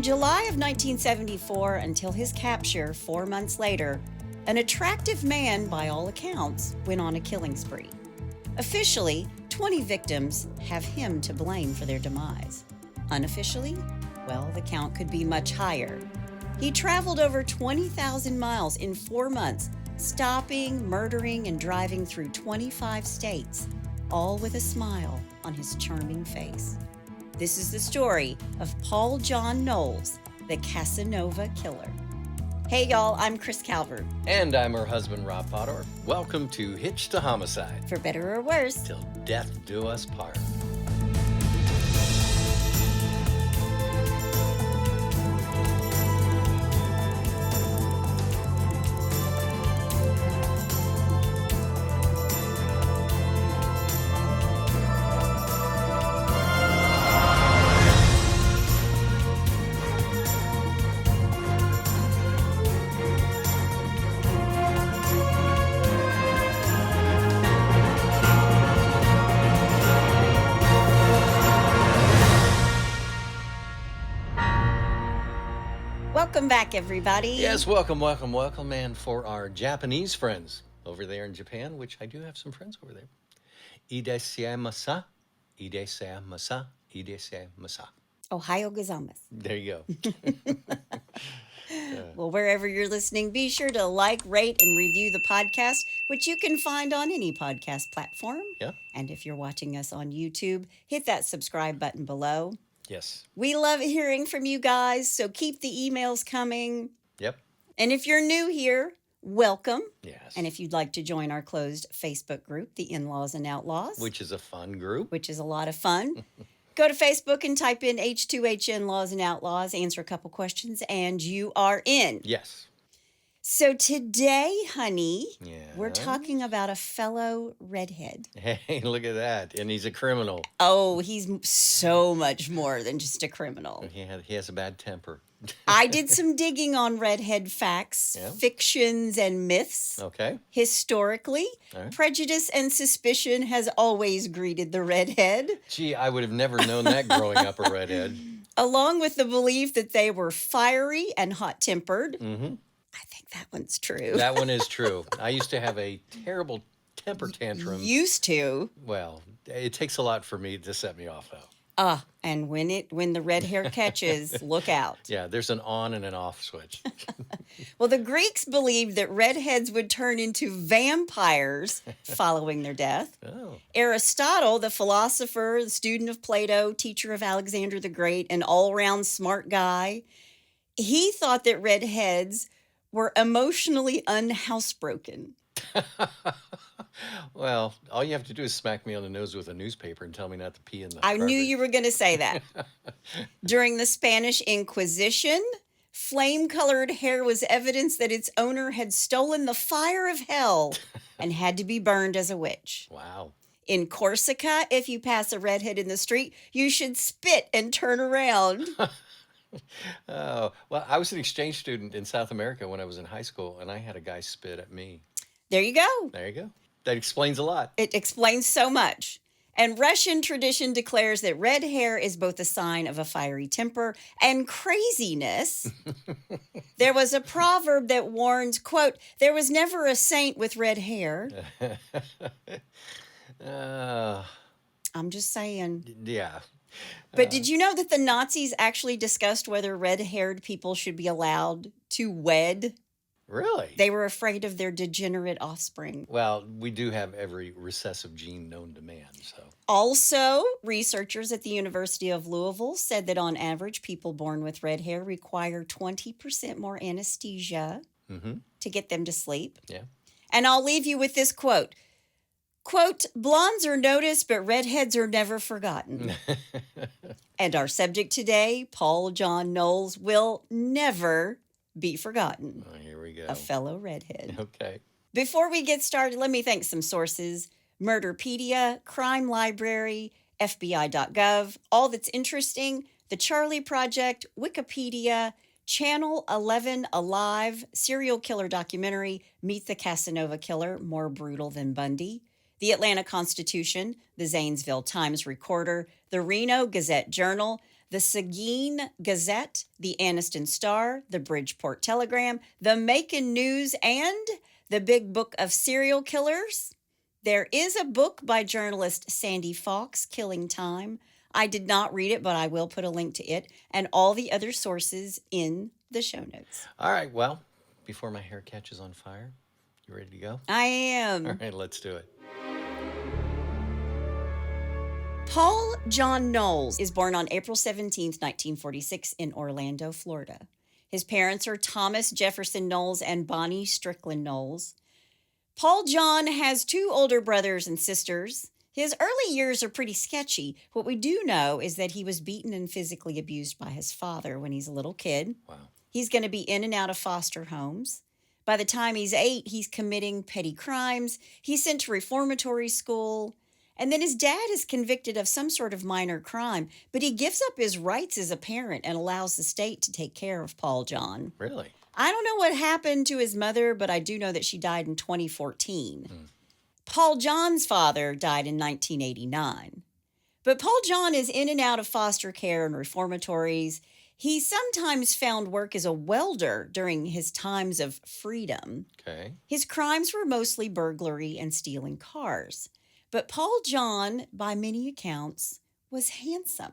From July of 1974 until his capture 4 months later, an attractive man, by all accounts, went on a killing spree. Officially, 20 victims have him to blame for their demise. Unofficially, well, the count could be much higher. He traveled over 20,000 miles in 4 months, stopping, murdering, and driving through 25 states, all with a smile on his charming face. This is the story of Paul John Knowles, the Casanova Killer. Hey y'all, I'm Kris Calvert. And I'm her husband, Rob Potter. Welcome to Hitched to Homicide. For better or worse, Till death do us part. welcome back, everybody. Yes, welcome. And for our Japanese friends over there in Japan, which I do have some friends over there. Irasshaimasa. Ohio gozaimasu. There you go. Well, wherever you're listening, be sure to like, rate, and review the podcast, which you can find on any podcast platform. Yeah. And if you're watching us on YouTube, hit that subscribe button below. Yes. We love hearing from you guys, so keep the emails coming. Yep. And if you're new here, welcome. Yes. And if you'd like to join our closed Facebook group, The In-Laws and Outlaws, Which is a fun group. which is a lot of fun, go to Facebook and type in H2H Laws and Outlaws, answer a couple questions, and you are in. Yes. So today, honey, Yeah. we're talking about a fellow redhead. Hey, look at that. And he's a criminal. Oh, he's so much more than just a criminal. He has a bad temper. I did some digging on redhead facts, Yeah. fictions, and myths. Okay. Historically, All right. prejudice and suspicion has always greeted the redhead, Gee, I would have never known that growing up a redhead. along with the belief that they were fiery and hot-tempered. Mm-hmm. I think that one's true. That one is true. I used to have a terrible temper tantrum. Used to. Well, it takes a lot for me to set me off, though. And when the red hair catches, look out. Yeah, there's an on and an off switch. Well, the Greeks believed that redheads would turn into vampires following their death. Oh, Aristotle, the philosopher, the student of Plato, teacher of Alexander the Great, an all-around smart guy, he thought that redheads were emotionally unhousebroken. well, all you have to do is smack me on the nose with a newspaper and tell me not to pee in the I knew you were going to say that. During the Spanish Inquisition, flame-colored hair was evidence that its owner had stolen the fire of hell and had to be burned as a witch. Wow. In Corsica, if you pass a redhead in the street, you should spit and turn around. Oh, well, I was an exchange student in South America when I was in high school, and I had a guy spit at me. There you go. There you go. That explains a lot. It explains so much. And Russian tradition declares that red hair is both a sign of a fiery temper and craziness. There was a proverb that warns, quote, "There was never a saint with red hair." I'm just saying. Yeah. But did you know that the Nazis actually discussed whether red-haired people should be allowed to wed? Really? They were afraid of their degenerate offspring. Well, we do have every recessive gene known to man, so. Also, researchers at the University of Louisville said that on average, people born with red hair require 20% more anesthesia to get them to sleep. Yeah. And I'll leave you with this quote. Quote, "Blondes are noticed, but redheads are never forgotten." And our subject today, Paul John Knowles, will never be forgotten. Oh, here we go. A fellow redhead. Okay. Before we get started, let me thank some sources. Murderpedia, Crime Library, FBI.gov, All That's Interesting, The Charlie Project, Wikipedia, Channel 11 Alive, Serial Killer Documentary, Meet the Casanova Killer, More Brutal Than Bundy, the Atlanta Constitution, the Zanesville Times Recorder, the Reno Gazette Journal, the Seguin Gazette, the Anniston Star, the Bridgeport Telegram, the Macon News, and the Big Book of Serial Killers. There is a book by journalist Sandy Fox, Killing Time. I did not read it, but I will put a link to it and all the other sources in the show notes. All right, well, before my hair catches on fire, you ready to go? I am. All right, let's do it. Paul John Knowles is born on April 17, 1946 in Orlando, Florida. His parents are Thomas Jefferson Knowles and Bonnie Strickland Knowles. Paul John has 2 older brothers and sisters. His early years are pretty sketchy. What we do know is that he was beaten and physically abused by his father when he's a little kid. Wow. He's going to be in and out of foster homes. By the time he's 8, he's committing petty crimes. He's sent to reformatory school. And then his dad is convicted of some sort of minor crime, but he gives up his rights as a parent and allows the state to take care of Paul John. Really? I don't know what happened to his mother, but I do know that she died in 2014. Paul John's father died in 1989. But Paul John is in and out of foster care and reformatories. He sometimes found work as a welder during his times of freedom. Okay. His crimes were mostly burglary and stealing cars. But Paul John, by many accounts, was handsome.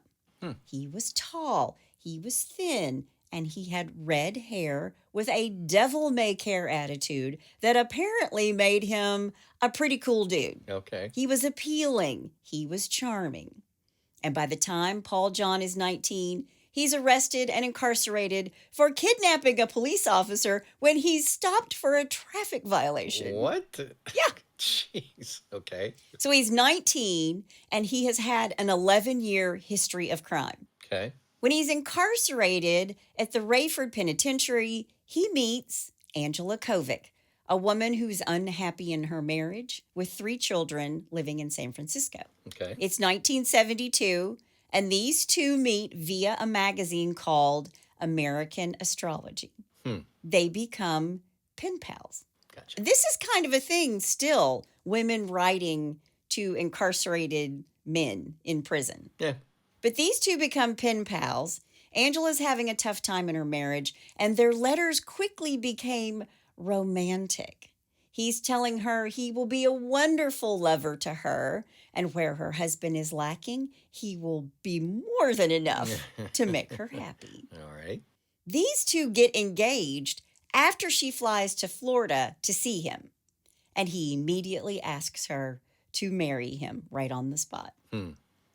He was tall, he was thin, and he had red hair with a devil-may-care attitude that apparently made him a pretty cool dude. Okay. He was appealing. He was charming. And by the time Paul John is 19, he's arrested and incarcerated for kidnapping a police officer when he's stopped for a traffic violation. What? Yeah. Jeez. Okay. So he's 19, and he has had an 11-year history of crime. Okay. When he's incarcerated at the Rayford Penitentiary, he meets Angela Kovic, a woman who's unhappy in her marriage with 3 children living in San Francisco. Okay. It's 1972, and these two meet via a magazine called American Astrology. They become pen pals. Gotcha. This is kind of a thing still, women writing to incarcerated men in prison. Yeah. But these two become pen pals. Angela's having a tough time in her marriage, and their letters quickly became romantic. He's telling her he will be a wonderful lover to her, and where her husband is lacking, he will be more than enough to make her happy. All right. These two get engaged after she flies to Florida to see him, and he immediately asks her to marry him right on the spot.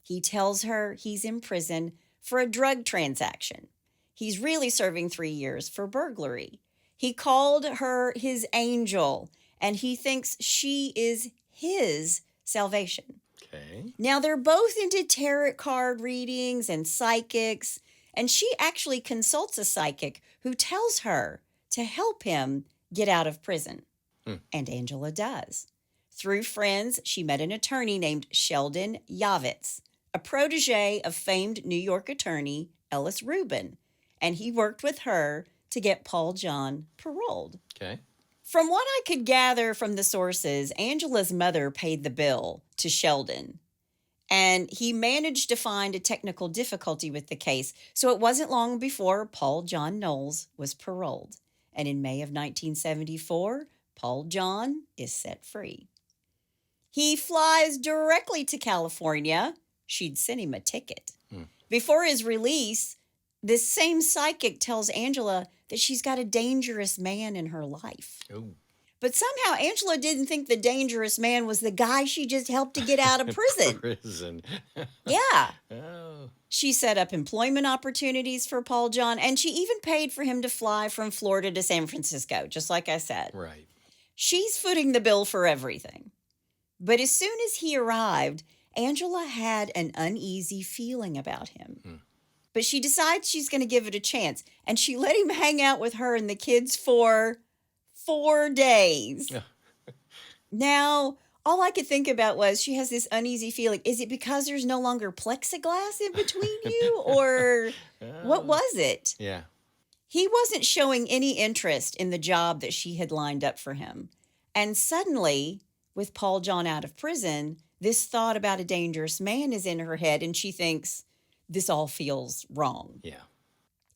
He tells her he's in prison for a drug transaction. He's really serving 3 years for burglary. He called her his angel, and he thinks she is his salvation. Okay. Now, they're both into tarot card readings and psychics, and she actually consults a psychic who tells her to help him get out of prison. And Angela does. Through friends, she met an attorney named Sheldon Yavitz, a protege of famed New York attorney Ellis Rubin, and he worked with her to get Paul John paroled. Okay. From what I could gather from the sources, Angela's mother paid the bill to Sheldon, and he managed to find a technical difficulty with the case, so it wasn't long before Paul John Knowles was paroled. And in May of 1974, Paul John is set free. He flies directly to California. She'd sent him a ticket. Before his release, this same psychic tells Angela that she's got a dangerous man in her life. Ooh. But somehow Angela didn't think the dangerous man was the guy she just helped to get out of prison. Prison. Yeah. Oh. She set up employment opportunities for Paul John, and she even paid for him to fly from Florida to San Francisco, just like I said. Right. She's footing the bill for everything. But as soon as he arrived, Angela had an uneasy feeling about him. But she decides she's going to give it a chance, and she let him hang out with her and the kids for 4 days. Now, all I could think about was she has this uneasy feeling. Is it because there's no longer plexiglass in between you, or what was it? Yeah. He wasn't showing any interest in the job that she had lined up for him. And suddenly, with Paul John out of prison, this thought about a dangerous man is in her head, and she thinks, this all feels wrong. Yeah.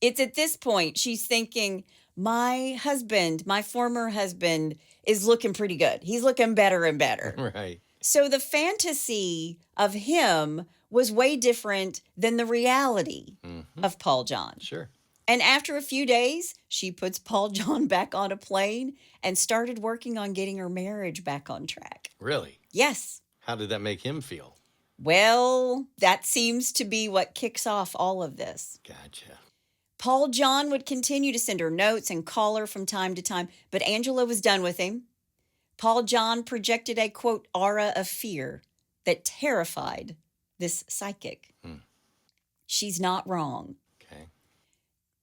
It's at this point she's thinking, my husband, my former husband, is looking pretty good. He's looking better and better. Right. So the fantasy of him was way different than the reality of Paul John. Sure. And after a few days, she puts Paul John back on a plane and started working on getting her marriage back on track. Really? Yes. How did that make him feel? Well, that seems to be what kicks off all of this. Gotcha. Paul John would continue to send her notes and call her from time to time, but Angela was done with him. Paul John projected a, quote, aura of fear that terrified this psychic. She's not wrong. Okay.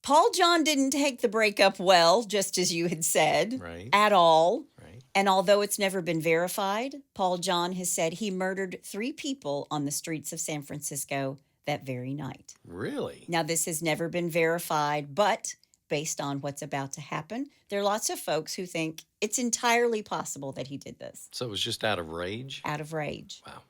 Paul John didn't take the breakup well, just as you had said, Right. at all. Right. And although it's never been verified, Paul John has said he murdered 3 people on the streets of San Francisco that very night. Really? Now, this has never been verified, but based on what's about to happen, there are lots of folks who think it's entirely possible that he did this. So it was just out of rage? Out of rage. Wow.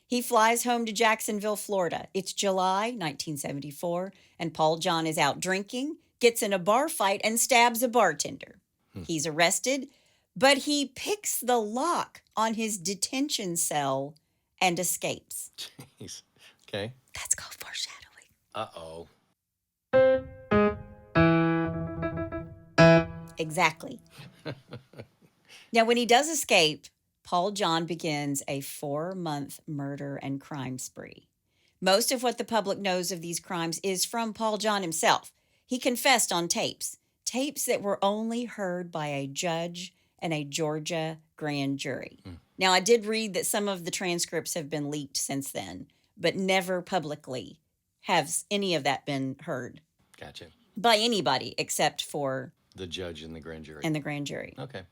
He flies home to Jacksonville, Florida. It's July 1974, and Paul John is out drinking, gets in a bar fight, and stabs a bartender. He's arrested, but he picks the lock on his detention cell and escapes. Jeez. Okay. That's called foreshadowing. Uh-oh. Exactly. Now, when he does escape, Paul John begins a 4-month murder and crime spree. Most of what the public knows of these crimes is from Paul John himself. He confessed on tapes that were only heard by a judge and a Georgia grand jury. Now, I did read that some of the transcripts have been leaked since then, but never publicly has any of that been heard Gotcha. by anybody except for The judge and the grand jury. and the grand jury. Okay.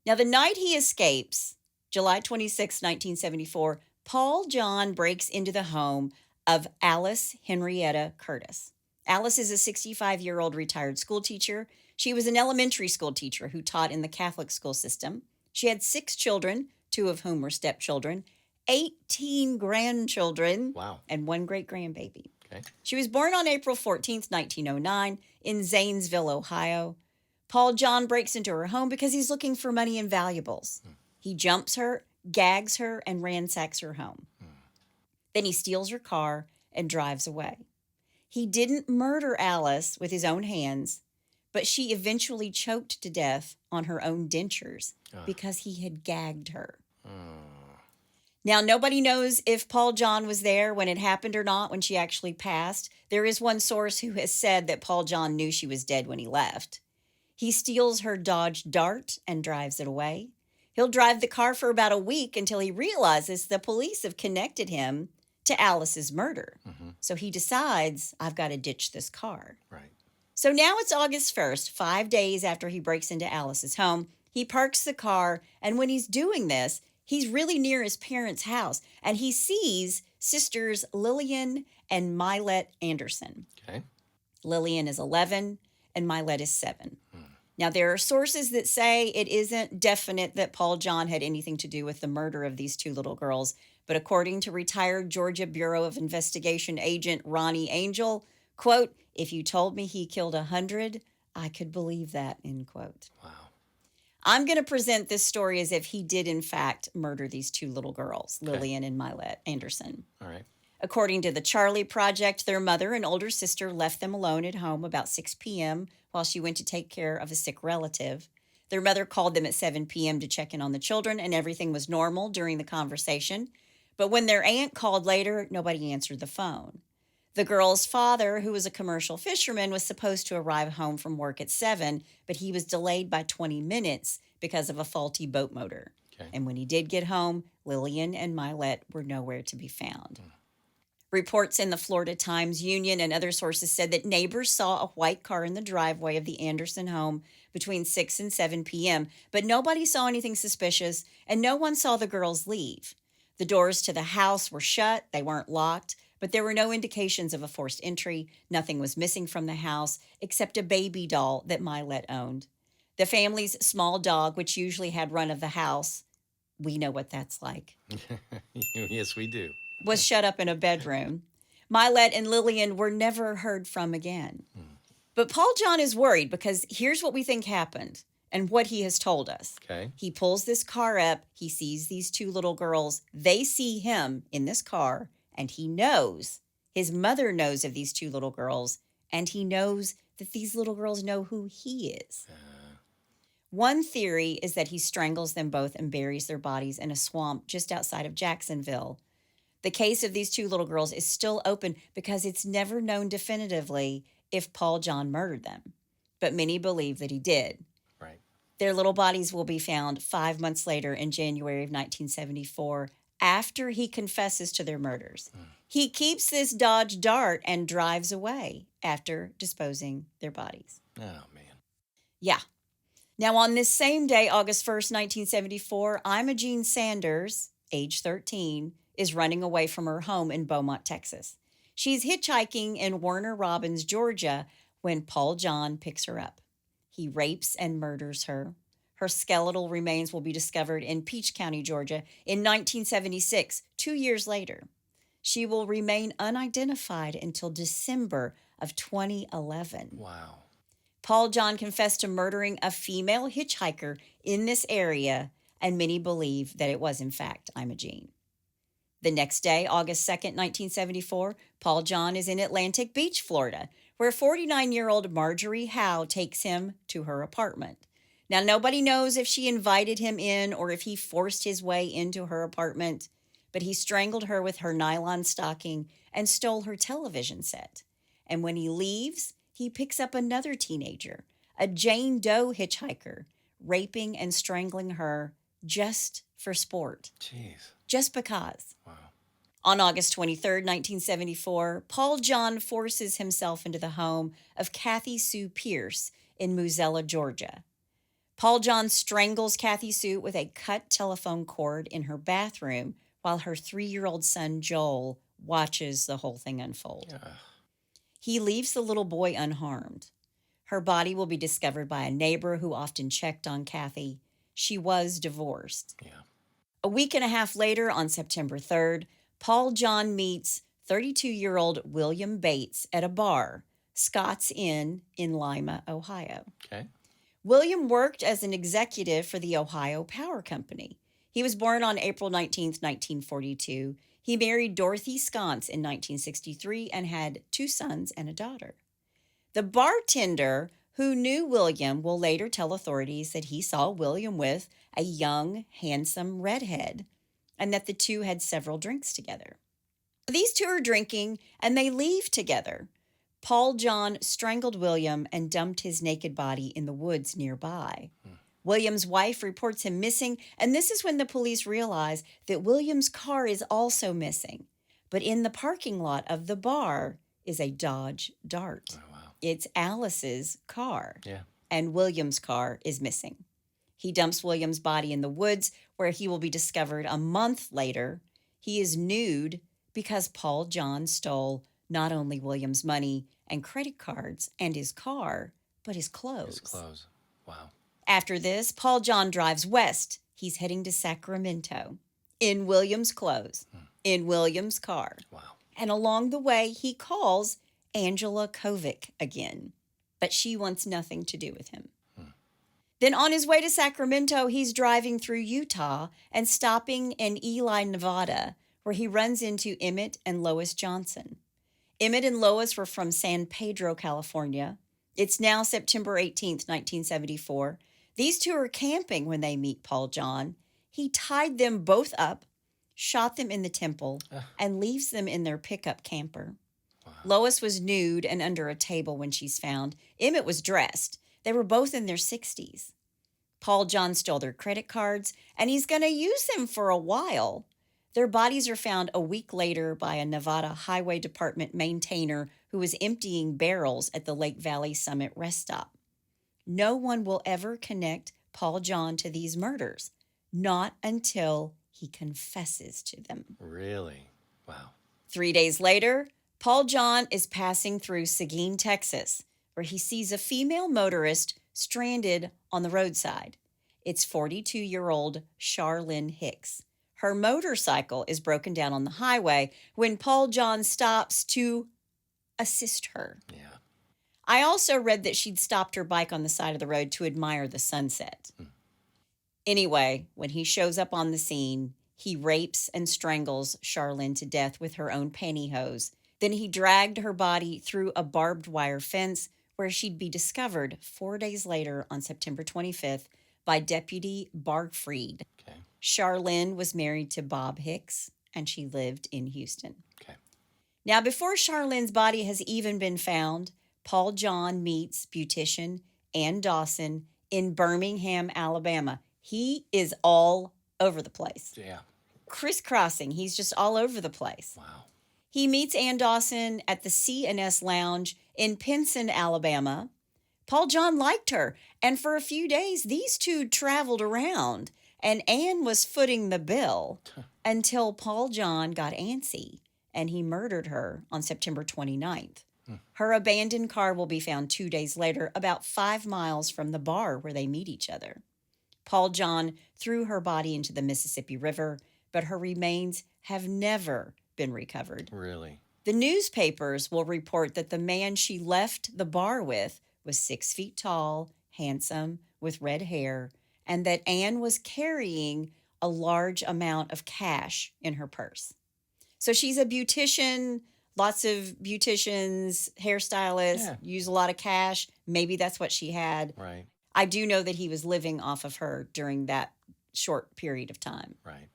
Now, the night he escapes, July 26, 1974, Paul John breaks into the home of Alice Henrietta Curtis. Alice is a 65-year-old retired school teacher. She was an elementary school teacher who taught in the Catholic school system. She had 6 children, 2 of whom were stepchildren, 18 grandchildren, Wow. and 1 great-grandbaby. Okay. She was born on April 14th, 1909, in Zanesville, Ohio. Paul John breaks into her home because he's looking for money and valuables. He jumps her, gags her, and ransacks her home. Then he steals her car and drives away. He didn't murder Alice with his own hands, but she eventually choked to death on her own dentures because he had gagged her. Now, nobody knows if Paul John was there when it happened or not, when she actually passed. There is one source who has said that Paul John knew she was dead when he left. He steals her Dodge Dart and drives it away. He'll drive the car for about a week until he realizes the police have connected him to Alice's murder. So he decides, I've got to ditch this car. Right. So now it's August 1st, 5 days after he breaks into Alice's home. He parks the car, and when he's doing this, he's really near his parents' house, and he sees sisters Lillian and Mylette Anderson. Okay. Lillian is 11, and Mylette is 7. Now, there are sources that say it isn't definite that Paul John had anything to do with the murder of these 2 little girls, but according to retired Georgia Bureau of Investigation agent Ronnie Angel, quote, if you told me he killed 100, I could believe that, end quote. Wow. I'm going to present this story as if he did, in fact, murder these 2 little girls, Lillian and Mylette Anderson. All right. According to the Charlie Project, their mother and older sister left them alone at home about 6 p.m. while she went to take care of a sick relative. Their mother called them at 7 p.m. to check in on the children, and everything was normal during the conversation. But when their aunt called later, nobody answered the phone. The girl's father, who was a commercial fisherman, was supposed to arrive home from work at 7, but he was delayed by 20 minutes because of a faulty boat motor. Okay. And when he did get home, Lillian and Mylette were nowhere to be found. Reports in the Florida Times-Union and other sources said that neighbors saw a white car in the driveway of the Anderson home between 6 and 7 p.m., but nobody saw anything suspicious, and no one saw the girls leave. The doors to the house were shut, they weren't locked, but there were no indications of a forced entry. Nothing was missing from the house except a baby doll that Mylette owned. The family's small dog, which usually had run of the house, we know what that's like, Yes, we do. was shut up in a bedroom. Mylette and Lillian were never heard from again. But Paul John is worried because here's what we think happened and what he has told us. Okay. He pulls this car up. He sees these two little girls. They see him in this car, and he knows. His mother knows of these two little girls, and he knows that these little girls know who he is. One theory is that he strangles them both and buries their bodies in a swamp just outside of Jacksonville. The case of these two little girls is still open because it's never known definitively if Paul John murdered them. But many believe that he did. Right. Their little bodies will be found 5 months later in January of 1974 after he confesses to their murders. He keeps this Dodge Dart and drives away after disposing their bodies. Oh, man. Yeah. Now, on this same day, August 1st, 1974, Imogene Sanders, age 13, is running away from her home in Beaumont, Texas. She's hitchhiking in Warner Robins, Georgia, when Paul John picks her up. He rapes and murders her. Her skeletal remains will be discovered in Peach County, Georgia, in 1976, 2 years later. She will remain unidentified until December of 2011. Wow. Paul John confessed to murdering a female hitchhiker in this area, and many believe that it was, in fact, Imogene. The next day, August 2nd, 1974, Paul John is in Atlantic Beach, Florida, where 49-year-old Marjorie Howe takes him to her apartment. Now, nobody knows if she invited him in or if he forced his way into her apartment, but he strangled her with her nylon stocking and stole her television set. And when he leaves, he picks up another teenager, a Jane Doe hitchhiker, raping and strangling her just for sport. Jeez. Just because. Wow. On August 23rd, 1974, Paul John forces himself into the home of Kathy Sue Pierce in Muzella, Georgia. Paul John strangles Kathy Sue with a cut telephone cord in her bathroom while her 3-year-old son, Joel, watches the whole thing unfold. Yeah. He leaves the little boy unharmed. Her body will be discovered by a neighbor who often checked on Kathy. She was divorced. Yeah. A week and a half later, on September 3rd, Paul John meets 32-year-old William Bates at a bar, Scott's Inn in Lima, Ohio. Okay. William worked as an executive for the Ohio Power Company. He was born on April 19th, 1942. He married Dorothy Sconce in 1963 and had 2 sons and a daughter. The bartender who knew William will later tell authorities that he saw William with a young, handsome redhead and that the two had several drinks together. These two are drinking and they leave together. Paul John strangled William and dumped his naked body in the woods nearby. William's wife reports him missing, and this is when the police realize that William's car is also missing. But in the parking lot of the bar is a Dodge Dart. Oh, wow. It's Alice's car. Yeah. And William's car is missing. He dumps William's body in the woods, where he will be discovered a month later. He is nude because Paul John stole not only William's money and credit cards and his car, but his clothes. His clothes. Wow. After this, Paul John drives west. He's heading to Sacramento in William's clothes, in William's car. Wow. And along the way, he calls Angela Kovic again, but she wants nothing to do with him. Then on his way to Sacramento, he's driving through Utah and stopping in Ely, Nevada, where he runs into Emmett and Lois Johnson. Emmett and Lois were from San Pedro, California. It's now September 18th, 1974. These two are camping when they meet Paul John. He tied them both up, shot them in the temple, and leaves them in their pickup camper. Wow. Lois was nude and under a table when she's found. Emmett was dressed. They were both in their 60s. Paul John stole their credit cards, and he's going to use them for a while. Their bodies are found a week later by a Nevada Highway Department maintainer who was emptying barrels at the Lake Valley Summit rest stop. No one will ever connect Paul John to these murders, not until he confesses to them. Really? Wow. 3 days later, Paul John is passing through Seguin, Texas, where he sees a female motorist stranded on the roadside. It's 42-year-old Charlene Hicks. Her motorcycle is broken down on the highway when Paul John stops to assist her. Yeah. I also read that she'd stopped her bike on the side of the road to admire the sunset. Anyway, when he shows up on the scene, he rapes and strangles Charlene to death with her own pantyhose. Then he dragged her body through a barbed wire fence where she'd be discovered 4 days later on September 25th by Deputy Bargfried. Okay. Charlene was married to Bob Hicks, and she lived in Houston. Okay. Now, before Charlene's body has even been found, Paul John meets beautician Ann Dawson in Birmingham, Alabama. He is all over the place. Yeah. Crisscrossing. He's just all over the place. Wow. He meets Ann Dawson at the C&S Lounge in Pinson, Alabama. Paul John liked her, and for a few days, these two traveled around, and Ann was footing the bill until Paul John got antsy, and he murdered her on September 29th. Her abandoned car will be found 2 days later, about 5 miles from the bar where they meet each other. Paul John threw her body into the Mississippi River, but her remains have never been recovered. Really? The newspapers will report that the man she left the bar with was 6 feet tall, handsome, with red hair, and that Ann was carrying a large amount of cash in her purse. So she's a beautician. Lots of beauticians, hairstylists use a lot of cash. Maybe that's what she had. Right. I do know that he was living off of her during that short period of time. Right.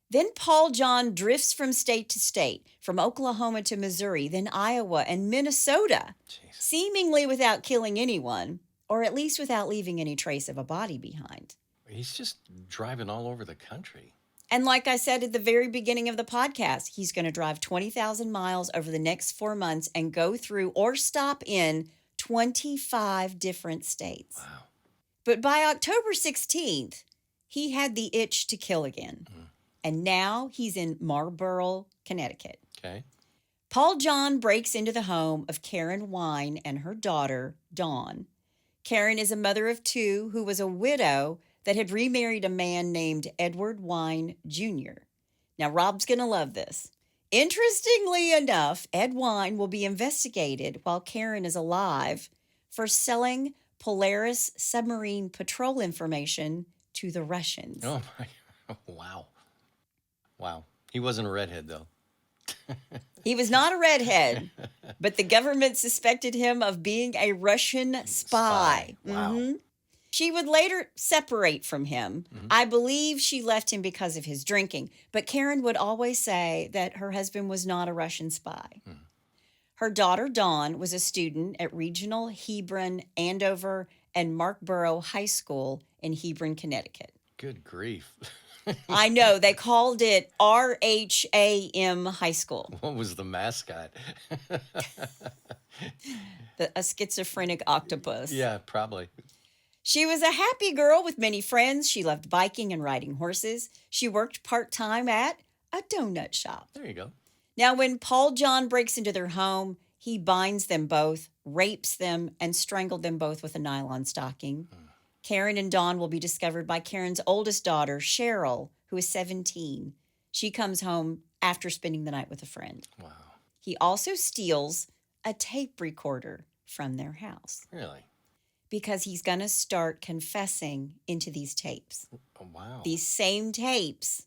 Then Paul John drifts from state to state, from Oklahoma to Missouri, then Iowa and Minnesota, seemingly without killing anyone, or at least without leaving any trace of a body behind. He's just driving all over the country. And like I said at the very beginning of the podcast, he's going to drive 20,000 miles over the next 4 months and go through or stop in 25 different states. Wow. But by October 16th, he had the itch to kill again. And now he's in Marlborough, Connecticut. Okay. Paul John breaks into the home of Karen Wine and her daughter, Dawn. Karen is a mother of 2 who was a widow that had remarried a man named Edward Wine Jr. Now, Rob's going to love this. Interestingly enough, Ed Wine will be investigated while Karen is alive for selling Polaris submarine patrol information to the Russians. Oh, my. Wow. Wow. He wasn't a redhead, though. He was not a redhead, but the government suspected him of being a Russian spy. Wow. She would later separate from him. I believe she left him because of his drinking, but Karen would always say that her husband was not a Russian spy. Her daughter, Dawn, was a student at Regional Hebron, Andover, and Markborough High School in Hebron, Connecticut. Good grief. I know, they called it RHAM High School. What was the mascot? A schizophrenic octopus. Yeah, probably. She was a happy girl with many friends. She loved biking and riding horses. She worked part-time at a donut shop. There you go. Now, when Paul John breaks into their home, he binds them both, rapes them, and strangled them both with a nylon stocking. Karen and Dawn will be discovered by Karen's oldest daughter, Cheryl, who is 17. She comes home after spending the night with a friend. Wow. He also steals a tape recorder from their house. Really? Because he's going to start confessing into these tapes. Oh, wow. These same tapes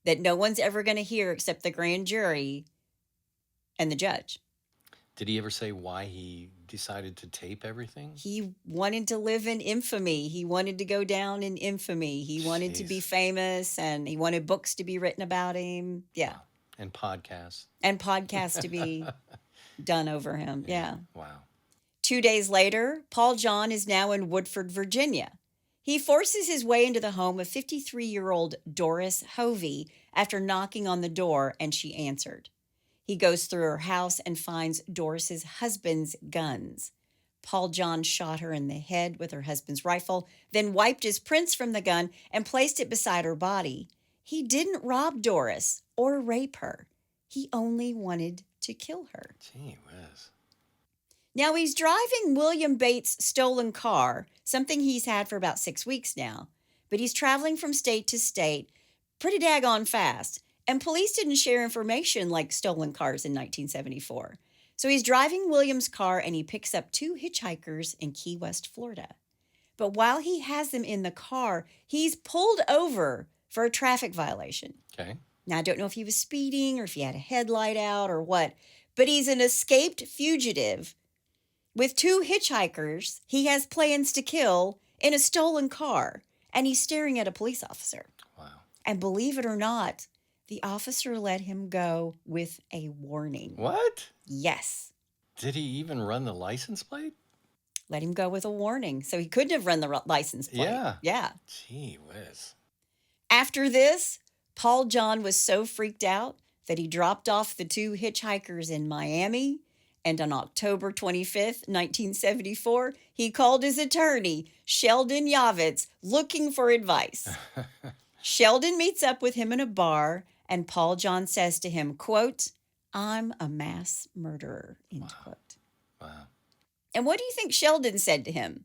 that no one's ever going to hear except the grand jury and the judge. Did he ever say why he decided to tape everything? He wanted to live in infamy. He wanted to go down in infamy. He wanted to be famous, and he wanted books to be written about him. Yeah. Wow. And podcasts. And podcasts to be done over him. Yeah. Wow. 2 days later, Paul John is now in Woodford, Virginia. He forces his way into the home of 53-year-old Doris Hovey after knocking on the door, and she answered. He goes through her house and finds Doris's husband's guns. Paul John shot her in the head with her husband's rifle, then wiped his prints from the gun and placed it beside her body. He didn't rob Doris or rape her. He only wanted to kill her. Gee whiz. Now he's driving William Bates' stolen car, something he's had for about 6 weeks now. But he's traveling from state to state, pretty daggone fast. And police didn't share information like stolen cars in 1974. So he's driving Williams' car and he picks up 2 hitchhikers in Key West, Florida. But while he has them in the car, he's pulled over for a traffic violation. Okay. Now, I don't know if he was speeding or if he had a headlight out or what, but he's an escaped fugitive with 2 hitchhikers he has plans to kill in a stolen car, and he's staring at a police officer. Wow. And believe it or not, the officer let him go with a warning. What? Yes. Did he even run the license plate? Let him go with a warning. So he couldn't have run the license plate. Yeah. Gee whiz. After this, Paul John was so freaked out that he dropped off the 2 hitchhikers in Miami. And on October 25th, 1974, he called his attorney, Sheldon Yavitz, looking for advice. Sheldon meets up with him in a bar, and Paul John says to him, quote, "I'm a mass murderer," end quote. Wow. And what do you think Sheldon said to him?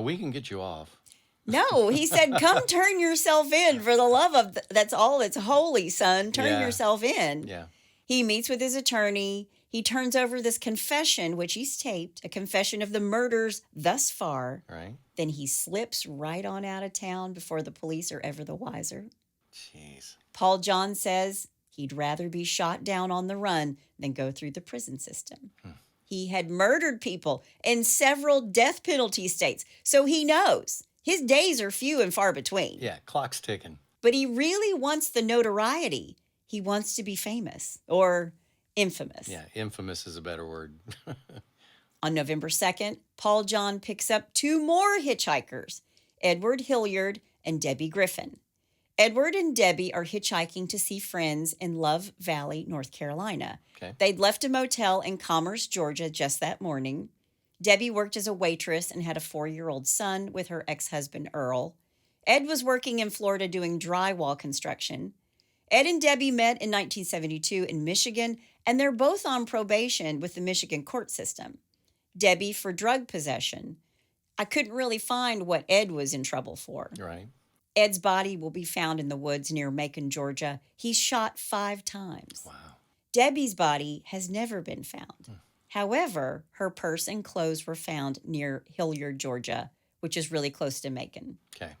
We can get you off. No, he said, "Come turn yourself in for the love of, that's all that's holy, son. Turn yourself in." Yeah. He meets with his attorney. He turns over this confession, which he's taped, a confession of the murders thus far. Right. Then he slips right on out of town before the police are ever the wiser. Jeez. Paul John says he'd rather be shot down on the run than go through the prison system. He had murdered people in several death penalty states, so he knows his days are few and far between. Yeah, clock's ticking. But he really wants the notoriety. He wants to be famous or infamous. Yeah, infamous is a better word. On November 2nd, Paul John picks up 2 more hitchhikers, Edward Hilliard and Debbie Griffin. Edward and Debbie are hitchhiking to see friends in Love Valley, North Carolina. Okay. They'd left a motel in Commerce, Georgia just that morning. Debbie worked as a waitress and had a 4-year-old son with her ex-husband, Earl. Ed was working in Florida doing drywall construction. Ed and Debbie met in 1972 in Michigan, and they're both on probation with the Michigan court system. Debbie for drug possession. I couldn't really find what Ed was in trouble for. Right. Ed's body will be found in the woods near Macon, Georgia. He's shot 5 times. Wow. Debbie's body has never been found. However, her purse and clothes were found near Hilliard, Georgia, which is really close to Macon. Okay.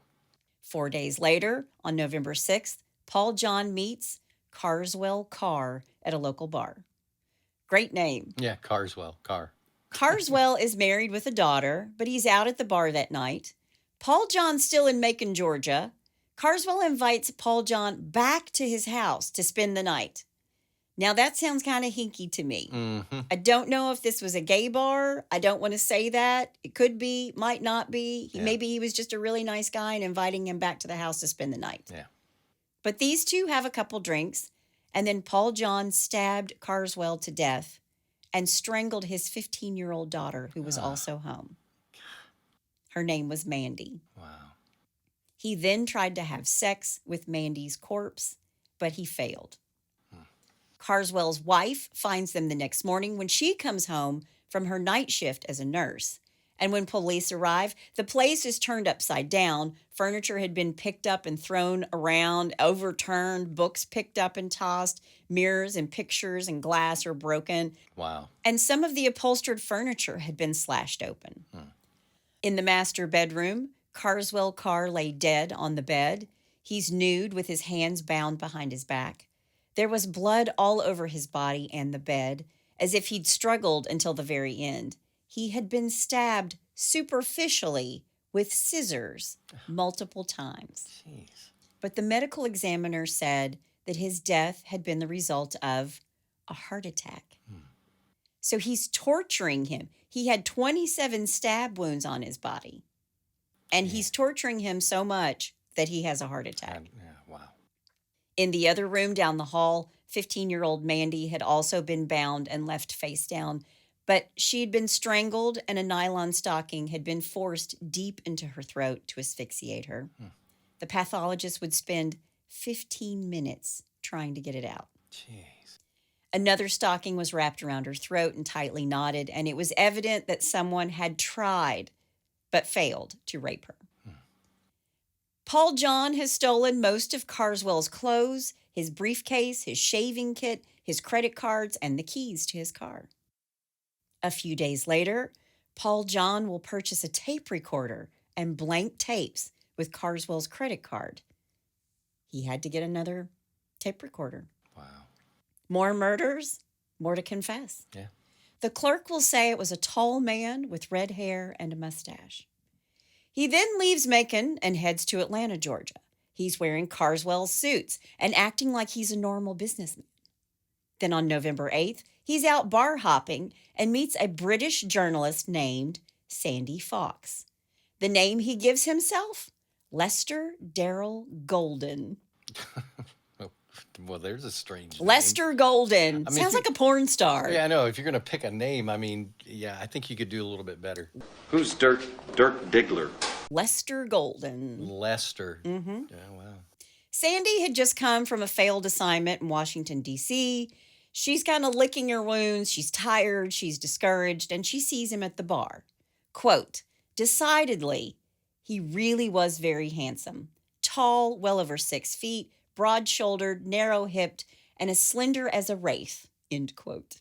4 days later, on November 6th, Paul John meets Carswell Carr at a local bar. Great name. Yeah, Carswell, Carr. Carswell is married with a daughter, but he's out at the bar that night. Paul John's still in Macon, Georgia. Carswell invites Paul John back to his house to spend the night. Now, that sounds kind of hinky to me. Mm-hmm. I don't know if this was a gay bar. I don't want to say that. It could be, might not be. Maybe he was just a really nice guy and inviting him back to the house to spend the night. Yeah. But these 2 have a couple drinks, and then Paul John stabbed Carswell to death and strangled his 15-year-old daughter, who was also home. Her name was Mandy. Wow. He then tried to have sex with Mandy's corpse, but he failed. Carswell's wife finds them the next morning when she comes home from her night shift as a nurse. And when police arrive, the place is turned upside down. Furniture had been picked up and thrown around, overturned, books picked up and tossed, mirrors and pictures and glass are broken. Wow. And some of the upholstered furniture had been slashed open. In the master bedroom, Carswell Carr lay dead on the bed. He's nude with his hands bound behind his back. There was blood all over his body and the bed, as if he'd struggled until the very end. He had been stabbed superficially with scissors multiple times. Jeez. But the medical examiner said that his death had been the result of a heart attack. So he's torturing him. He had 27 stab wounds on his body. And he's torturing him so much that he has a heart attack. Wow. In the other room down the hall, 15-year-old Mandy had also been bound and left face down, but she had been strangled and a nylon stocking had been forced deep into her throat to asphyxiate her. The pathologist would spend 15 minutes trying to get it out. Jeez. Another stocking was wrapped around her throat and tightly knotted, and it was evident that someone had tried but failed to rape her. Paul John has stolen most of Carswell's clothes, his briefcase, his shaving kit, his credit cards, and the keys to his car. A few days later, Paul John will purchase a tape recorder and blank tapes with Carswell's credit card. He had to get another tape recorder. Wow. More murders, more to confess. Yeah. The clerk will say it was a tall man with red hair and a mustache. He then leaves Macon and heads to Atlanta, Georgia. He's wearing Carswell's suits and acting like he's a normal businessman. Then on November 8th, he's out bar hopping and meets a British journalist named Sandy Fox. The name he gives himself? Lester Darrell Golden. Well, there's a strange Lester name. Golden. I mean, Sounds like a porn star. Yeah, I know. If you're going to pick a name, I mean, yeah, I think you could do a little bit better. Who's Dirk Diggler? Lester Golden. Lester. Mm-hmm. Yeah, wow. Sandy had just come from a failed assignment in Washington, D.C. She's kind of licking her wounds. She's tired. She's discouraged. And she sees him at the bar. Quote, decidedly, he really was very handsome. Tall, well over 6 feet, broad-shouldered, narrow-hipped, and as slender as a wraith, end quote.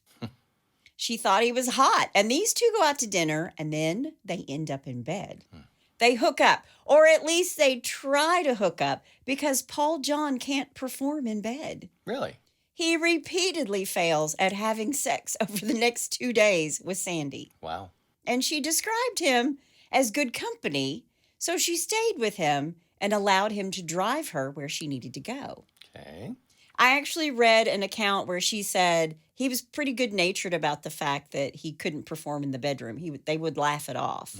She thought he was hot, and these two go out to dinner, and then they end up in bed. They hook up, or at least they try to hook up, because Paul John can't perform in bed. Really? He repeatedly fails at having sex over the next 2 days with Sandy. Wow. And she described him as good company, so she stayed with him and allowed him to drive her where she needed to go. Okay. I actually read an account where she said he was pretty good-natured about the fact that he couldn't perform in the bedroom. They would laugh it off.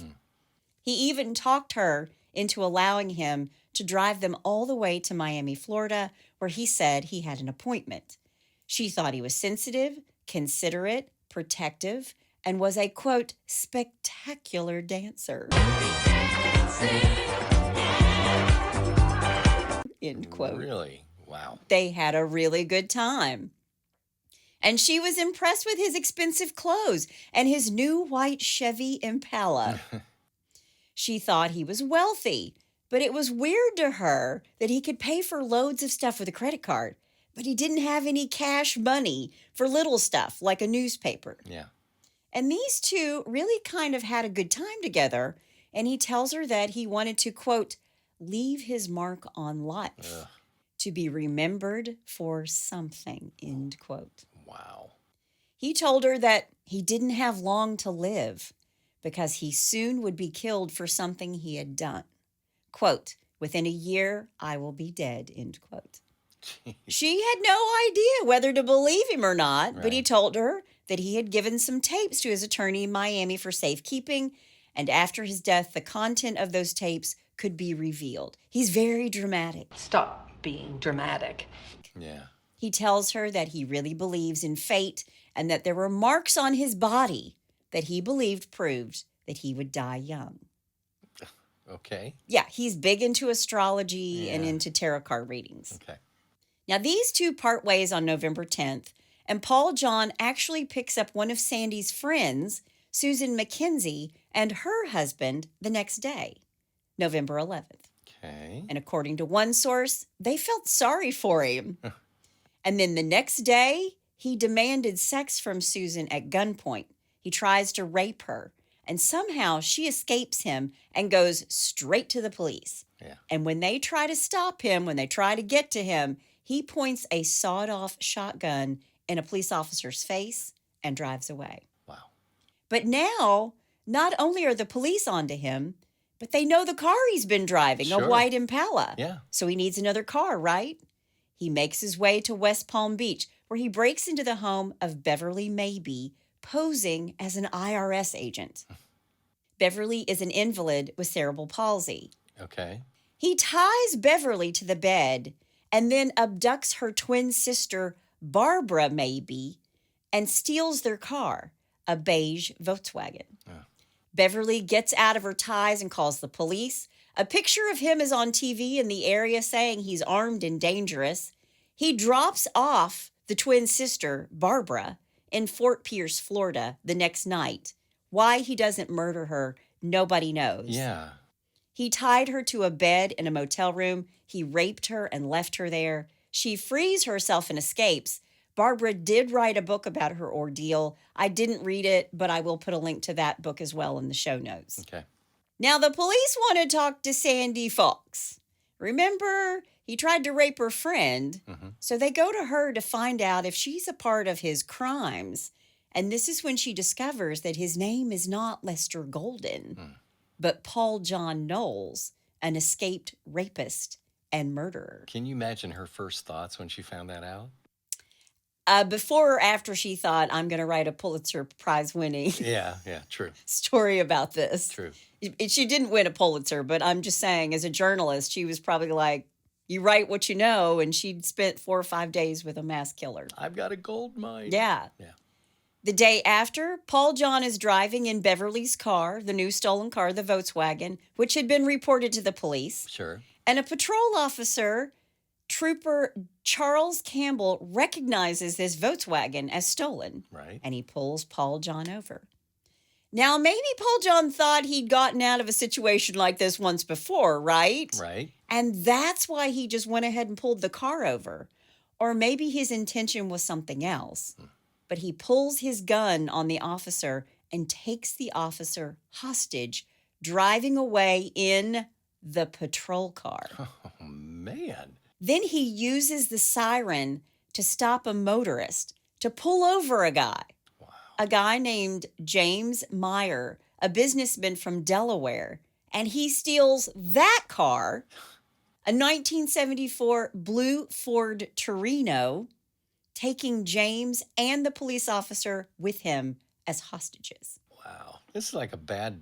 He even talked her into allowing him to drive them all the way to Miami, Florida, where he said he had an appointment. She thought he was sensitive, considerate, protective, and was a, quote, spectacular dancer. End quote. Really? Wow. They had a really good time. And she was impressed with his expensive clothes and his new white Chevy Impala. She thought he was wealthy, but it was weird to her that he could pay for loads of stuff with a credit card, but he didn't have any cash money for little stuff like a newspaper. Yeah. And these two really kind of had a good time together, and he tells her that he wanted to, quote, leave his mark on life, to be remembered for something, end quote. Wow. He told her that he didn't have long to live because he soon would be killed for something he had done. Quote, within a year, I will be dead, end quote. She had no idea whether to believe him or not, but he told her that he had given some tapes to his attorney in Miami for safekeeping, and after his death, the content of those tapes could be revealed. He's very dramatic. Stop being dramatic. Yeah. He tells her that he really believes in fate and that there were marks on his body that he believed proved that he would die young. Okay. Yeah, he's big into astrology and into tarot card readings. Okay. Now, these two part ways on November 10th, and Paul John actually picks up one of Sandy's friends, Susan McKenzie, and her husband the next day, November 11th. Okay. And according to one source, they felt sorry for him. And then the next day, he demanded sex from Susan at gunpoint. He tries to rape her, and somehow she escapes him and goes straight to the police. Yeah. And when they try to stop him, when they try to get to him, he points a sawed-off shotgun in a police officer's face and drives away. Wow. But now, not only are the police onto him, but they know the car he's been driving, a Sure. white Impala. Yeah. So he needs another car, right? He makes his way to West Palm Beach, where he breaks into the home of Beverly Maybe, posing as an IRS agent. Beverly is an invalid with cerebral palsy. Okay. He ties Beverly to the bed and then abducts her twin sister, Barbara Maybe, and steals their car, a beige Volkswagen. Beverly gets out of her ties and calls the police. A picture of him is on TV in the area saying he's armed and dangerous. He drops off the twin sister, Barbara, in Fort Pierce, Florida, the next night. Why he doesn't murder her, nobody knows. Yeah. He tied her to a bed in a motel room. He raped her and left her there. She frees herself and escapes. Barbara did write a book about her ordeal. I didn't read it, but I will put a link to that book as well in the show notes. Okay. Now, the police want to talk to Sandy Fox. Remember, he tried to rape her friend, so they go to her to find out if she's a part of his crimes. And this is when she discovers that his name is not Lester Golden, but Paul John Knowles, an escaped rapist and murderer. Can you imagine her first thoughts when she found that out? Before or after she thought, I'm going to write a Pulitzer Prize winning Yeah, true. story about this. True. She didn't win a Pulitzer, but I'm just saying, as a journalist, she was probably like, you write what you know, and she'd spent 4 or 5 days with a mass killer. I've got a gold mine. Yeah. The day after, Paul John is driving in Beverly's car, the new stolen car, the Volkswagen, which had been reported to the police. Sure. And a patrol officer, Trooper Charles Campbell, recognizes this Volkswagen as stolen. Right. And he pulls Paul John over. Now, maybe Paul John thought he'd gotten out of a situation like this once before, right? Right. And that's why he just went ahead and pulled the car over. Or maybe his intention was something else. But he pulls his gun on the officer and takes the officer hostage, driving away in the patrol car. Oh, man. Then he uses the siren to stop a motorist, to pull over a guy. Wow. A guy named James Meyer, a businessman from Delaware. And he steals that car, a 1974 blue Ford Torino, taking James and the police officer with him as hostages. Wow. This is like a bad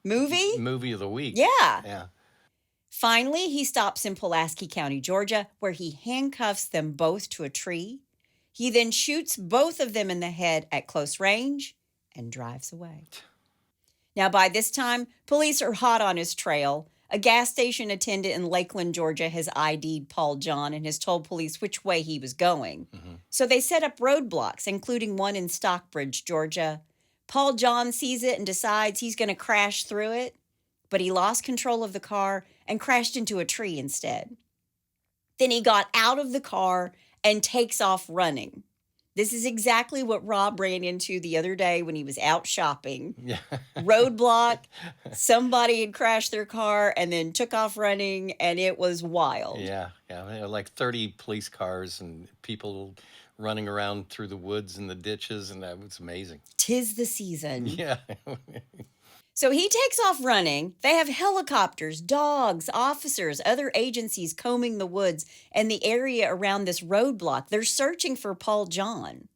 Movie of the week. Yeah. Yeah. Finally, he stops in Pulaski County, Georgia, where he handcuffs them both to a tree. He then shoots both of them in the head at close range and drives away. Now, by this time, police are hot on his trail. A gas station attendant in Lakeland, Georgia, has ID'd Paul John and has told police which way he was going. So they set up roadblocks, including one in Stockbridge, Georgia. Paul John sees it and decides he's going to crash through it, but he lost control of the car and crashed into a tree instead. Then he got out of the car and takes off running. This is exactly what Rob ran into the other day when he was out shopping. Yeah. Roadblock, somebody had crashed their car and then took off running, and it was wild. Yeah. There were like 30 police cars and people running around through the woods and the ditches, and that was amazing. 'Tis the season. Yeah. So he takes off running. They have helicopters, dogs, officers, other agencies combing the woods and the area around this roadblock. They're searching for Paul John.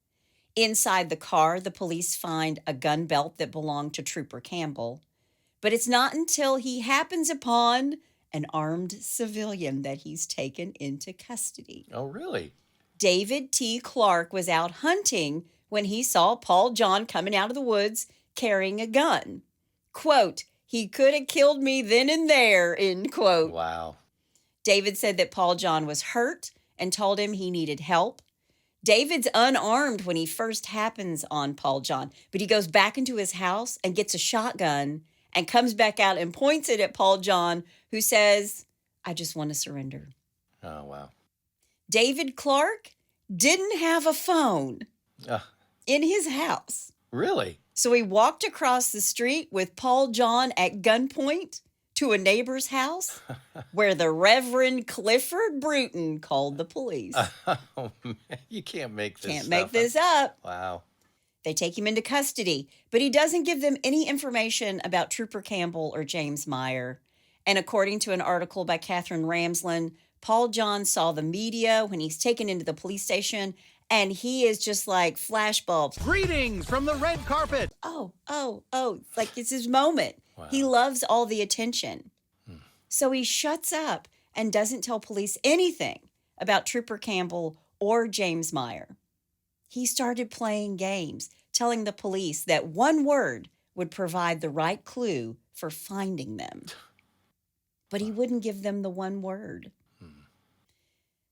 Inside the car, the police find a gun belt that belonged to Trooper Campbell. But it's not until he happens upon an armed civilian that he's taken into custody. Oh, really? David T. Clark was out hunting when he saw Paul John coming out of the woods carrying a gun. Quote, he could have killed me then and there, end quote. Wow. David said that Paul John was hurt and told him he needed help. David's unarmed when he first happens on Paul John, but he goes back into his house and gets a shotgun and comes back out and points it at Paul John, who says, I just want to surrender. Oh, wow. David Clark didn't have a phone in his house. Really? So he walked across the street with Paul John at gunpoint to a neighbor's house where the Reverend Clifford Bruton called the police. Oh, man. You can't make this Can't make this up. Wow. They take him into custody, but he doesn't give them any information about Trooper Campbell or James Meyer. And according to an article by Catherine Ramsland, Paul John saw the media when he's taken into the police station, and he is just like flashbulbs. Greetings from the red carpet. Oh, like it's his moment. Wow. He loves all the attention. So he shuts up and doesn't tell police anything about Trooper Campbell or James Meyer. He started playing games, telling the police that one word would provide the right clue for finding them. But he wouldn't give them the one word.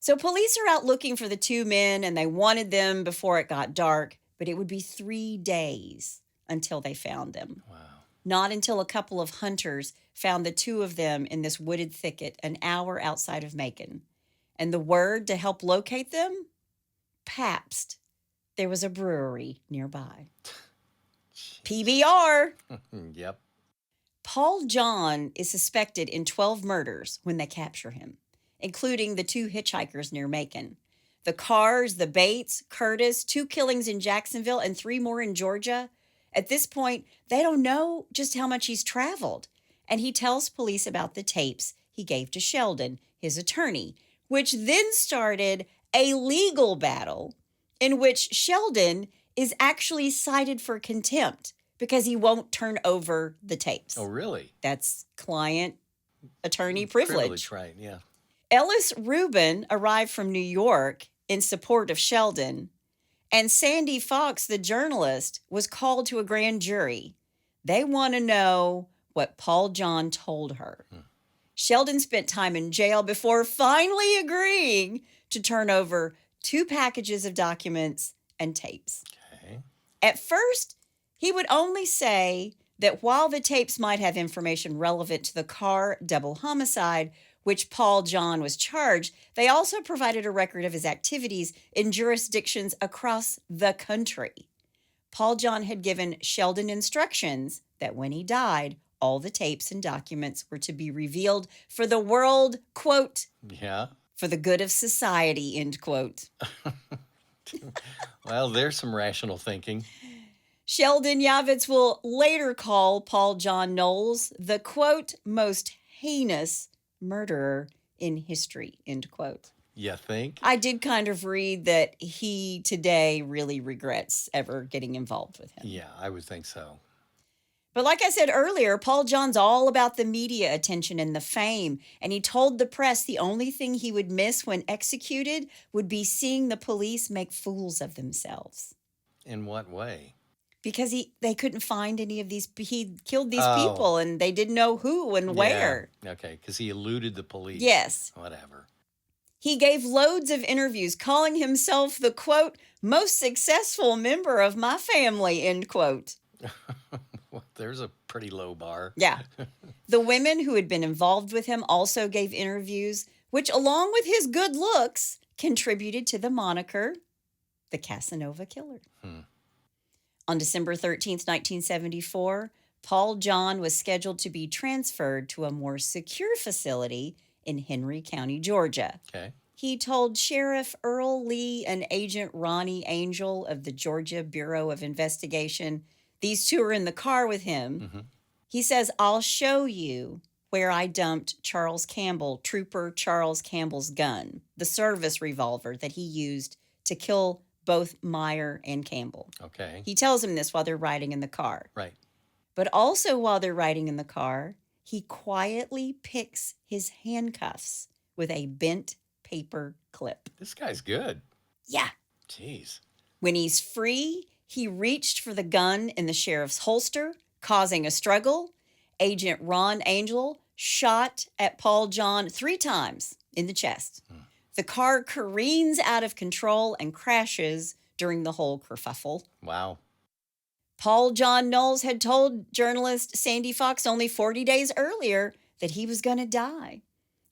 So police are out looking for the two men, and they wanted them before it got dark, but it would be 3 days until they found them. Wow. not until a couple of hunters found the two of them in this wooded thicket an hour outside of Macon. And the word to help locate them? Pabst. There was a brewery nearby. PBR. Yep. Paul John is suspected in 12 murders when they capture him, including the 2 hitchhikers near Macon. The Carrs, the Bates, Curtis, 2 killings in Jacksonville, and 3 more in Georgia. At this point, they don't know just how much he's traveled. And he tells police about the tapes he gave to Sheldon, his attorney, which then started a legal battle in which Sheldon is actually cited for contempt because he won't turn over the tapes. Oh, really? That's client-attorney privilege. Right, yeah. Ellis Rubin arrived from New York in support of Sheldon, and Sandy Fox, the journalist, was called to a grand jury. They want to know what Paul John told her. Sheldon spent time in jail before finally agreeing to turn over 2 packages of documents and tapes. Okay. At first, he would only say that while the tapes might have information relevant to the Carr double homicide, which Paul John was charged, they also provided a record of his activities in jurisdictions across the country. Paul John had given Sheldon instructions that when he died, all the tapes and documents were to be revealed for the world, quote, Yeah. for the good of society, end quote. Well, there's some rational thinking. Sheldon Yavitz will later call Paul John Knowles the, quote, most heinous murderer in history, end quote. You think? I did kind of read that he today really regrets ever getting involved with him. Yeah, I would think so. But like I said earlier, Paul John's all about the media attention and the fame. And he told the press the only thing he would miss when executed would be seeing the police make fools of themselves. In what way? Because they couldn't find any of these. He killed these people and they didn't know who and where. Okay, because he eluded the police. Yes. Whatever. He gave loads of interviews calling himself the, quote, most successful member of my family, end quote. Well, there's a pretty low bar. Yeah. The women who had been involved with him also gave interviews, which, along with his good looks, contributed to the moniker, the Casanova Killer. On December 13th, 1974, Paul John was scheduled to be transferred to a more secure facility in Henry County, Georgia. Okay. He told Sheriff Earl Lee and Agent Ronnie Angel of the Georgia Bureau of Investigation, these 2 are in the car with him. He says, I'll show you where I dumped Trooper Charles Campbell's gun, the service revolver that he used to kill both Meyer and Campbell. Okay. He tells him this while they're riding in the car. Right. But also while they're riding in the car, he quietly picks his handcuffs with a bent paper clip. This guy's good. Yeah. Jeez. When he's free, he reached for the gun in the sheriff's holster, causing a struggle. Agent Ron Angel shot at Paul John 3 times in the chest. The car careens out of control and crashes during the whole kerfuffle. Wow. Paul John Knowles had told journalist Sandy Fox only 40 days earlier that he was going to die.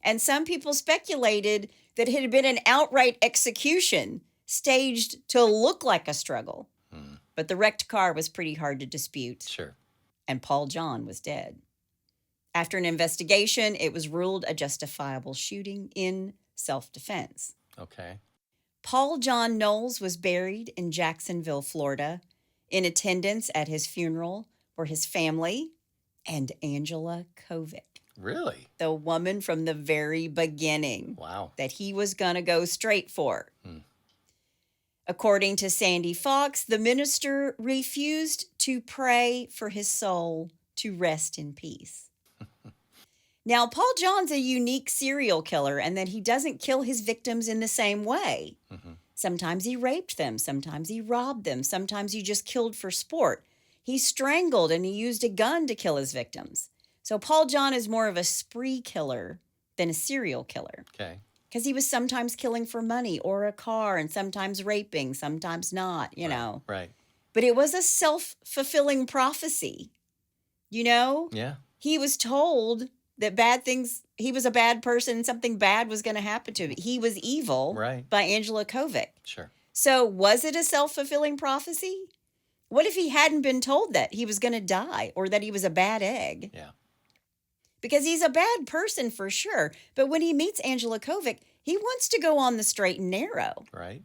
And some people speculated that it had been an outright execution staged to look like a struggle. But the wrecked car was pretty hard to dispute. Sure. And Paul John was dead. After an investigation, it was ruled a justifiable shooting in self-defense. Okay. Paul John Knowles was buried in Jacksonville, Florida. In attendance at his funeral were his family and Angela Kovic, Really? the woman from the very beginning Wow. that he was going to go straight for. According to Sandy Fox, the minister refused to pray for his soul to rest in peace. Now, Paul John's a unique serial killer in that he doesn't kill his victims in the same way. Sometimes he raped them. Sometimes he robbed them. Sometimes he just killed for sport. He strangled and he used a gun to kill his victims. So Paul John is more of a spree killer than a serial killer. Okay. Because he was sometimes killing for money or a car and sometimes raping, sometimes not, you know. Right. But it was a self-fulfilling prophecy You know? Yeah. He was told that he was a bad person, something bad was going to happen to him. He was evil Right. by Angela Kovic. Sure. So was it a self-fulfilling prophecy? What if he hadn't been told that he was going to die or that he was a bad egg? Yeah. Because he's a bad person for sure. But when he meets Angela Kovic, he wants to go on the straight and narrow. Right.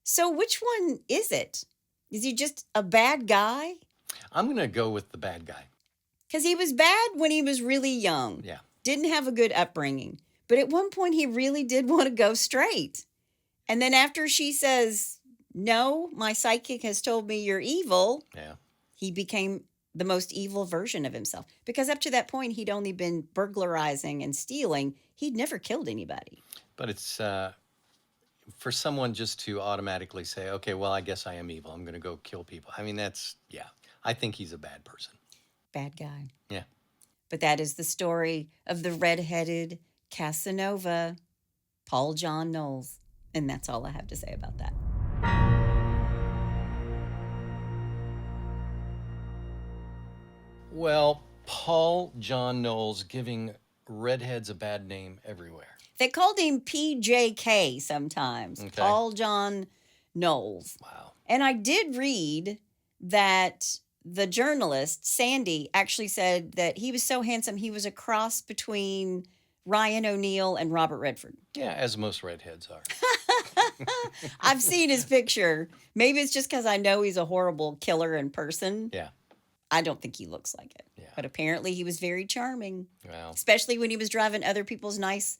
So which one is it? Is he just a bad guy? I'm going to go with the bad guy. Because he was bad when he was really young. Yeah. Didn't have a good upbringing. But at one point, he really did want to go straight. And then after she says, no, my psychic has told me you're evil, Yeah. he became the most evil version of himself. Because up to that point, he'd only been burglarizing and stealing. He'd never killed anybody. But it's for someone just to automatically say, okay, well, I guess I am evil. I'm going to go kill people. I mean, I think he's a bad person. Bad guy. Yeah. But that is the story of the red-headed Casanova, Paul John Knowles. And that's all I have to say about that. Well, Paul John Knowles giving redheads a bad name everywhere. They called him PJK sometimes, Okay. Paul John Knowles. Wow. And I did read that the journalist, Sandy, actually said that he was so handsome, he was a cross between Ryan O'Neal and Robert Redford. Yeah, as most redheads are. I've seen his picture. Maybe it's just because I know he's a horrible killer in person. Yeah. I don't think he looks like it. Yeah. But apparently he was very charming, Well, especially when he was driving other people's nice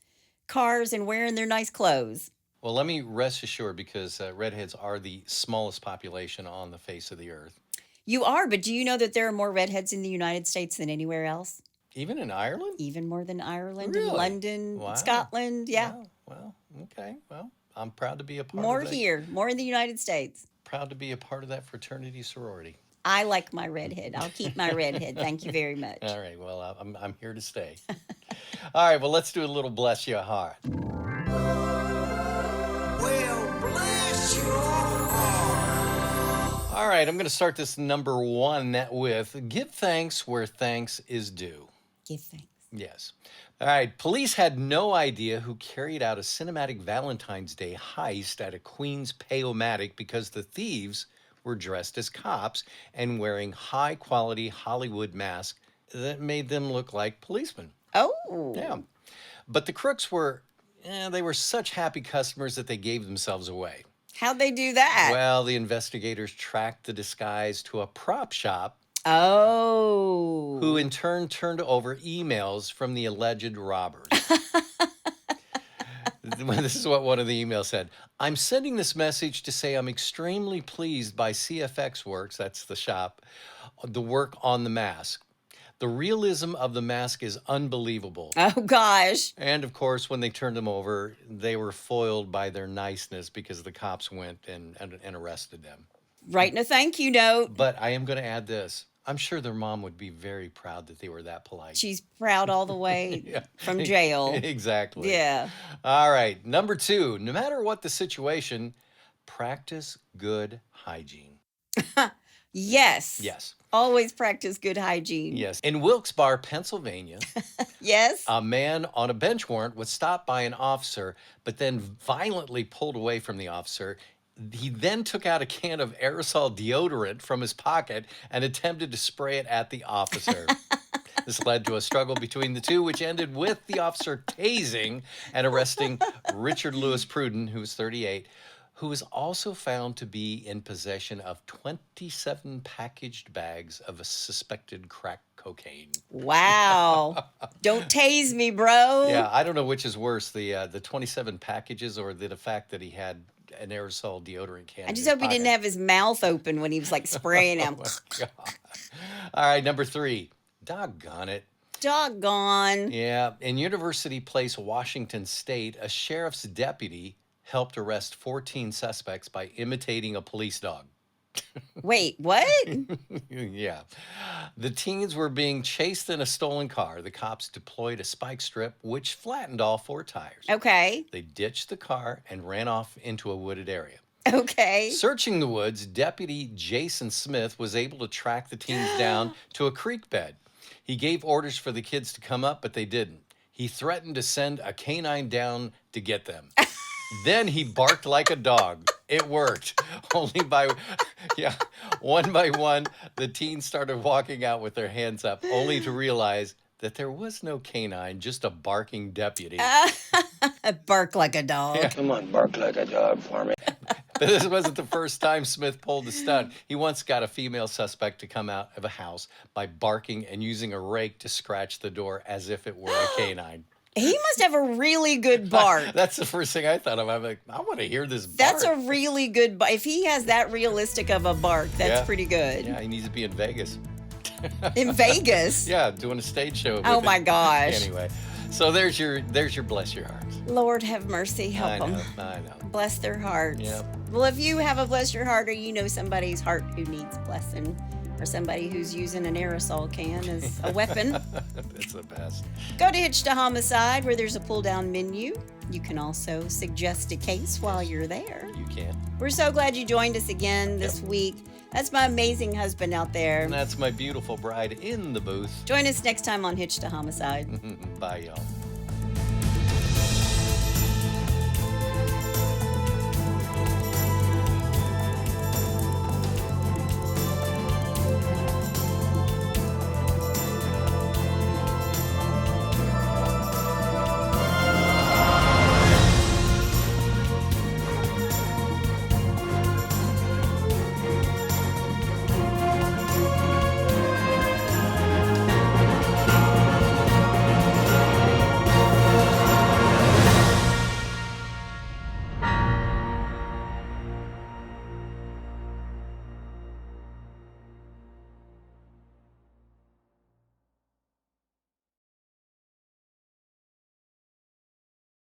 cars and wearing their nice clothes. well, let me rest assured because redheads are the smallest population on the face of the earth. You are, but do you know that there are more redheads in the United States than anywhere else? Even in Ireland? Even more than Ireland Really? and London, Wow. Scotland. Yeah. Wow. Well, okay. Well, I'm proud to be a part More of that. here, more in the United States. Proud to be a part of that fraternity sorority. I like my redhead. I'll keep my redhead. Thank you very much. All right. Well, I'm here to stay. All right. Well, let's do a little bless your heart. Well, bless your heart. All right. I'm going to start this number one with give thanks where thanks is due. Give thanks. Yes. All right. Police had no idea who carried out a cinematic Valentine's Day heist at a Queens Pay-O-Matic because the thieves were dressed as cops and wearing high-quality Hollywood masks that made them look like policemen. Oh. Yeah. But the crooks were such happy customers that they gave themselves away. How'd they do that? Well, the investigators tracked the disguise to a prop shop Oh. who in turn turned over emails from the alleged robbers. This is what one of the emails said. I'm sending this message to say I'm extremely pleased by CFX Works, that's the shop, the work on the mask. The realism of the mask is unbelievable. Oh, gosh. And of course, when they turned them over, they were foiled by their niceness because the cops went and arrested them. Writing a thank you note. But I am going to add this. I'm sure their mom would be very proud that they were that polite. She's proud all the way Yeah. from jail. Exactly. Yeah. All right. Number two, no matter what the situation, practice good hygiene. Yes. Yes. Always practice good hygiene. Yes. In Wilkes-Barre, Pennsylvania, Yes. a man on a bench warrant was stopped by an officer, but then violently pulled away from the officer. He then took out a can of aerosol deodorant from his pocket and attempted to spray it at the officer. This led to a struggle between the two, which ended with the officer tasing and arresting Richard Lewis Pruden, who was 38, who was also found to be in possession of 27 packaged bags of a suspected crack cocaine. Wow. Don't tase me, bro. Yeah, I don't know which is worse, the 27 packages or the fact that he had an aerosol deodorant can. I just hope he didn't have his mouth open when he was like spraying him. God. All right, number three. Doggone it. Doggone. Yeah, in University Place, Washington State, a sheriff's deputy helped arrest 14 suspects by imitating a police dog. Wait, what? Yeah. The teens were being chased in a stolen car. The cops deployed a spike strip, which flattened all four tires. Okay. They ditched the car and ran off into a wooded area. Okay. Searching the woods, Deputy Jason Smith was able to track the teens down to a creek bed. He gave orders for the kids to come up, but they didn't. He threatened to send a canine down to get them. Then he barked like a dog. It worked. One by one, the teens started walking out with their hands up, only to realize that there was no canine, just a barking deputy. Bark like a dog. Yeah. Come on, bark like a dog for me. But this wasn't the first time Smith pulled a stunt. He once got a female suspect to come out of a house by barking and using a rake to scratch the door as if it were a canine. He must have a really good bark. That's the first thing I thought of. I'm like, I want to hear this bark. That's a really good bark. If he has that realistic of a bark, that's Yeah. pretty good. Yeah, he needs to be in Vegas. In Vegas? Yeah, doing a stage show. Oh with my it. gosh. Anyway, so there's your bless your hearts. Lord have mercy. Help them. I know. Bless their hearts. Yep. Well, if you have a bless your heart or you know somebody's heart who needs blessing or somebody who's using an aerosol can as a weapon, That's the best. go to Hitched to Homicide where there's a pull down menu. You can also suggest a case while you're there. You can. We're so glad you joined us again this week. That's my amazing husband out there. And that's my beautiful bride in the booth. Join us next time on Hitched to Homicide. Bye, y'all.